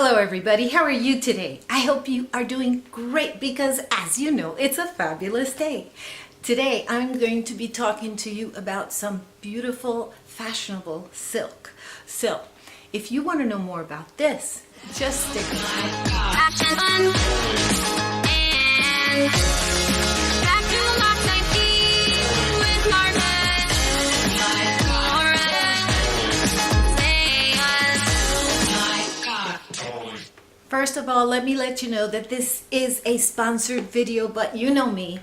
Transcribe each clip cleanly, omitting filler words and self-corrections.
Hello everybody, how are you today? I hope you are doing great because as you know, it's a fabulous day. Today I'm going to be talking to you about some beautiful, fashionable silk. So, if you want to know more about this, just stick around. Back to Lock 19 with Marta. First of all, let me let you know that this is a sponsored video, but you know me,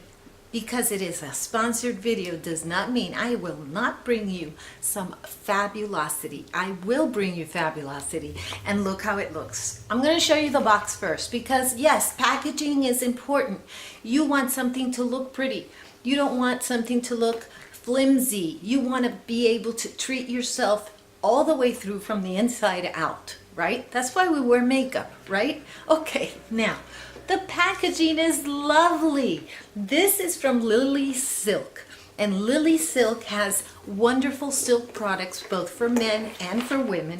because it is a sponsored video does not mean I will not bring you some fabulosity. I will bring you fabulosity, and look how it looks. I'm going to show you the box first because yes, packaging is important. You want something to look pretty. You don't want something to look flimsy. You want to be able to treat yourself all the way through from the inside out. Right? That's why we wear makeup, right? Okay, now, the packaging is lovely. This is from Lily Silk, and Lily Silk has wonderful silk products both for men and for women.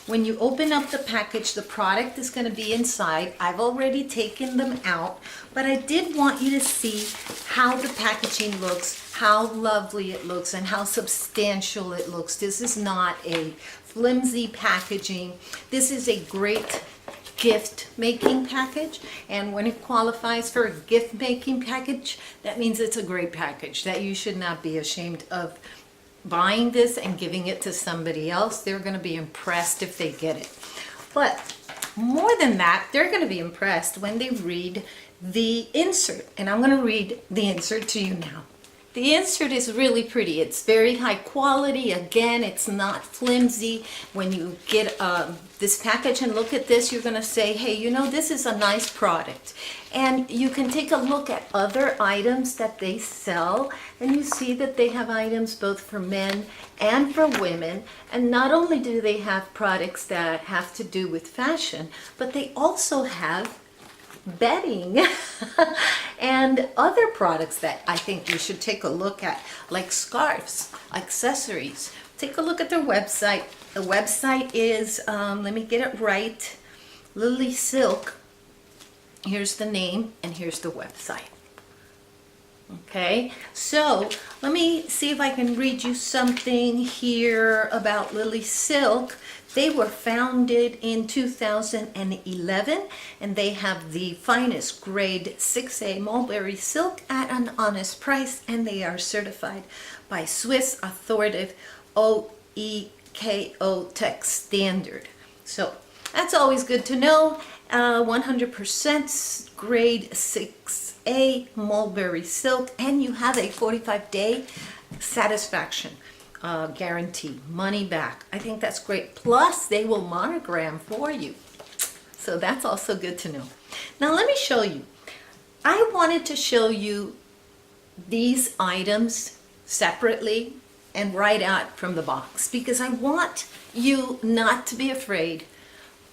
When you open up the package, the product is going to be inside. I've already taken them out, but I did want you to see how the packaging looks, how lovely it looks, and how substantial it looks. This is not a flimsy packaging. This is a great gift making package, and when it qualifies for a gift making package, that means it's a great package that you should not be ashamed of buying this and giving it to somebody else. They're going to be impressed if they get it. But more than that, they're going to be impressed when they read the insert, and I'm going to read the insert to you now. The insert is really pretty. It's very high quality. Again, it's not flimsy. When you get this package and look at this, you're going to say, hey, you know, this is a nice product. And you can take a look at other items that they sell, and you see that they have items both for men and for women. And not only do they have products that have to do with fashion, but they also have bedding and other products that I think you should take a look at, like scarves, accessories. Take a look at their website. The website is, let me get it right, Lily Silk. Here's the name and here's the website. Okay, so let me see if I can read you something here about Lily Silk. They were founded in 2011, and they have the finest grade 6A mulberry silk at an honest price, and they are certified by Swiss authoritative OEKO Tech Standard. So that's always good to know. 100% grade 6A mulberry silk, and you have a 45-day satisfaction guarantee, money back. I think that's great. Plus, they will monogram for you. So that's also good to know. Now let me show you. I wanted to show you these items separately and right out from the box because I want you not to be afraid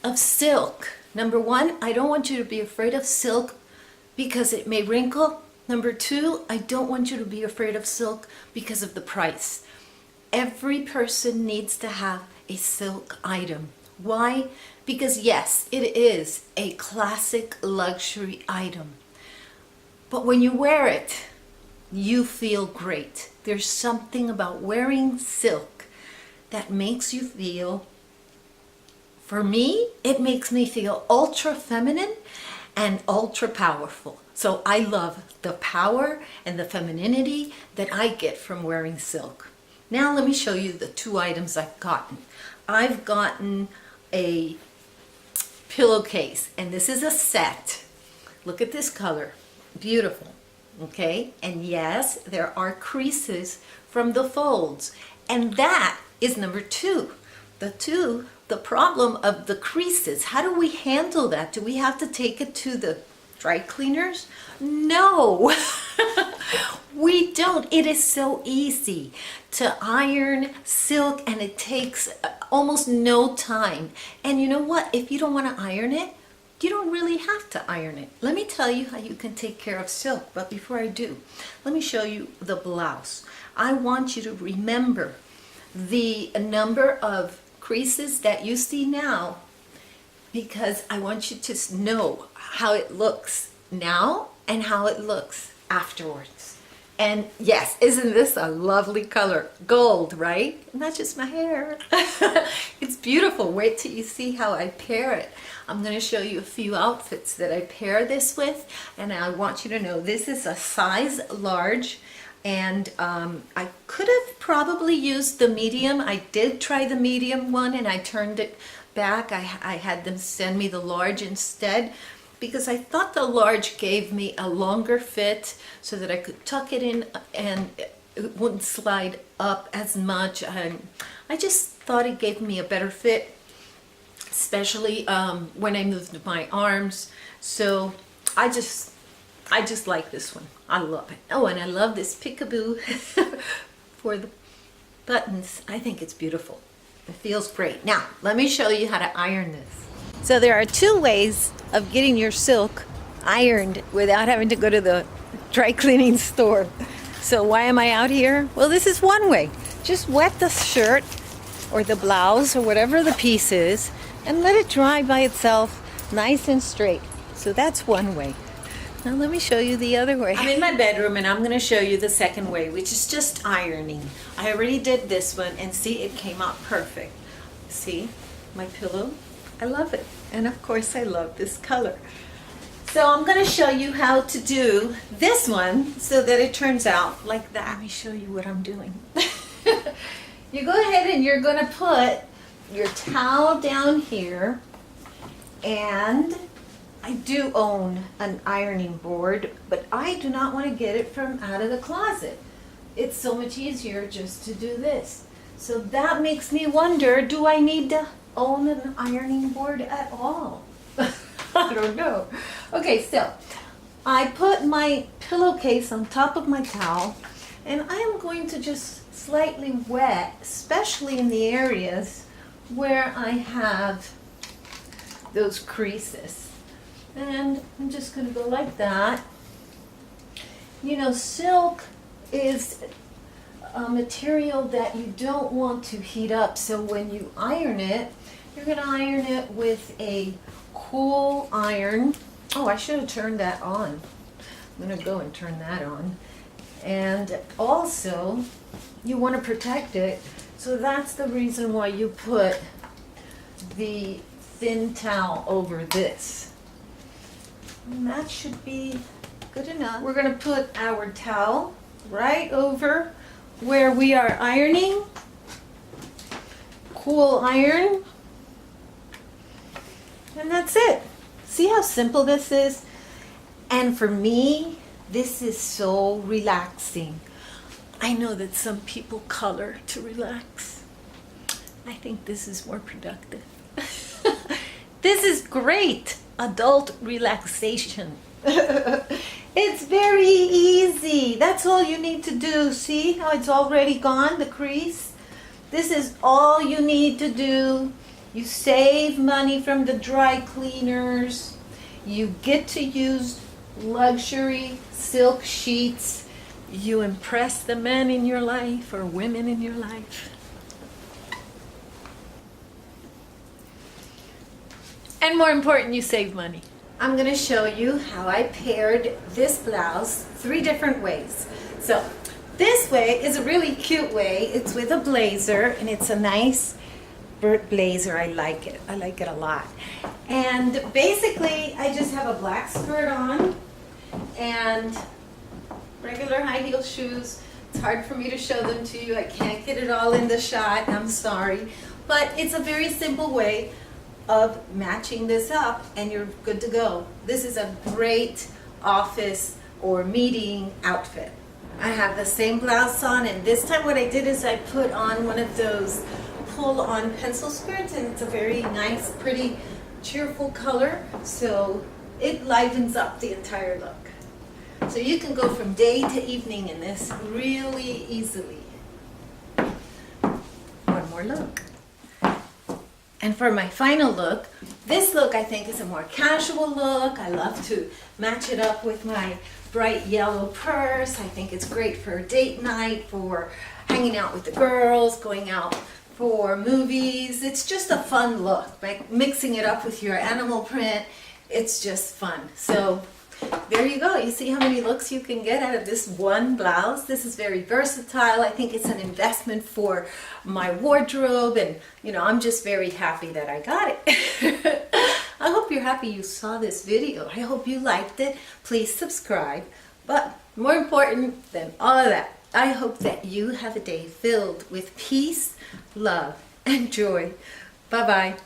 of silk. Number one, I don't want you to be afraid of silk because it may wrinkle. Number two, I don't want you to be afraid of silk because of the price. Every person needs to have a silk item. Why? Because yes, it is a classic luxury item. But when you wear it, you feel great. There's something about wearing silk that makes you feel, for me, it makes me feel ultra feminine and ultra powerful. So I love the power and the femininity that I get from wearing silk. Now let me show you the two items I've gotten. I've gotten a pillowcase, and this is a set. Look at this color. Beautiful. Okay? And yes, there are creases from the folds. And that is number two. The problem of the creases. How do we handle that? Do we have to take it to the dry cleaners? No. We don't. It is so easy to iron silk, and it takes almost no time. And you know what? If you don't want to iron it, you don't really have to iron it. Let me tell you how you can take care of silk. But before I do, let me show you the blouse. I want you to remember the number of creases that you see now because I want you to know how it looks now and how it looks afterwards. And yes, isn't this a lovely color? Gold, right? Not just my hair. It's beautiful. Wait till you see how I pair it. I'm going to show you a few outfits that I pair this with, and I want you to know this is a size large, and I could have probably used the medium. I did try the medium one and I turned it back. I had them send me the large instead, because I thought the large gave me a longer fit so that I could tuck it in and it wouldn't slide up as much. I just thought it gave me a better fit, especially when I moved my arms. So I just like this one. I love it. Oh, and I love this peekaboo for the buttons. I think it's beautiful. It feels great. Now, let me show you how to iron this. So there are two ways of getting your silk ironed without having to go to the dry cleaning store. So why am I out here? Well, this is one way. Just wet the shirt or the blouse or whatever the piece is and let it dry by itself nice and straight. So that's one way. Now let me show you the other way. I'm in my bedroom and I'm going to show you the second way, which is just ironing. I already did this one and see, it came out perfect. See my pillow? I love it. And of course I love this color. So I'm going to show you how to do this one so that it turns out like that. Let me show you what I'm doing. You go ahead and you're going to put your towel down here, and I do own an ironing board, but I do not want to get it from out of the closet. It's so much easier just to do this. So that makes me wonder, do I need to own an ironing board at all? I don't know. Okay, so I put my pillowcase on top of my towel, and I am going to just slightly wet, especially in the areas where I have those creases. And I'm just going to go like that. You know, silk is a material that you don't want to heat up, so when you iron it, you're going to iron it with a cool iron. Oh, I should have turned that on. I'm going to go and turn that on. And also, you want to protect it, so that's the reason why you put the thin towel over this. And that should be good enough. We're going to put our towel right over where we are ironing. Cool iron. And that's it. See how simple this is? And for me, this is so relaxing. I know that some people color to relax. I think this is more productive. This is great adult relaxation. It's very easy. That's all you need to do. See how it's already gone, the crease? This is all you need to do. You save money from the dry cleaners. You get to use luxury silk sheets. You impress the men in your life or women in your life. And more important, you save money. I'm going to show you how I paired this blouse 3 different ways. So this way is a really cute way. It's with a blazer, and it's a nice Burt blazer. I like it. I like it a lot. And basically, I just have a black skirt on and regular high heel shoes. It's hard for me to show them to you. I can't get it all in the shot. I'm sorry. But it's a very simple way of matching this up, and you're good to go. This is a great office or meeting outfit. I have the same blouse on, and this time what I did is I put on one of those pull-on pencil skirts, and it's a very nice, pretty, cheerful color, so it livens up the entire look. So you can go from day to evening in this really easily. One more look. And for my final look, this look I think is a more casual look. I love to match it up with my bright yellow purse. I think it's great for a date night, for hanging out with the girls, going out for movies. It's just a fun look, like mixing it up with your animal print. It's just fun. So there you go. You see how many looks you can get out of this one blouse. This is very versatile. I think it's an investment for my wardrobe, and you know, I'm just very happy that I got it. I hope you're happy you saw this video. I hope you liked it. Please subscribe. But more important than all of that, I hope that you have a day filled with peace, love, and joy. Bye-bye.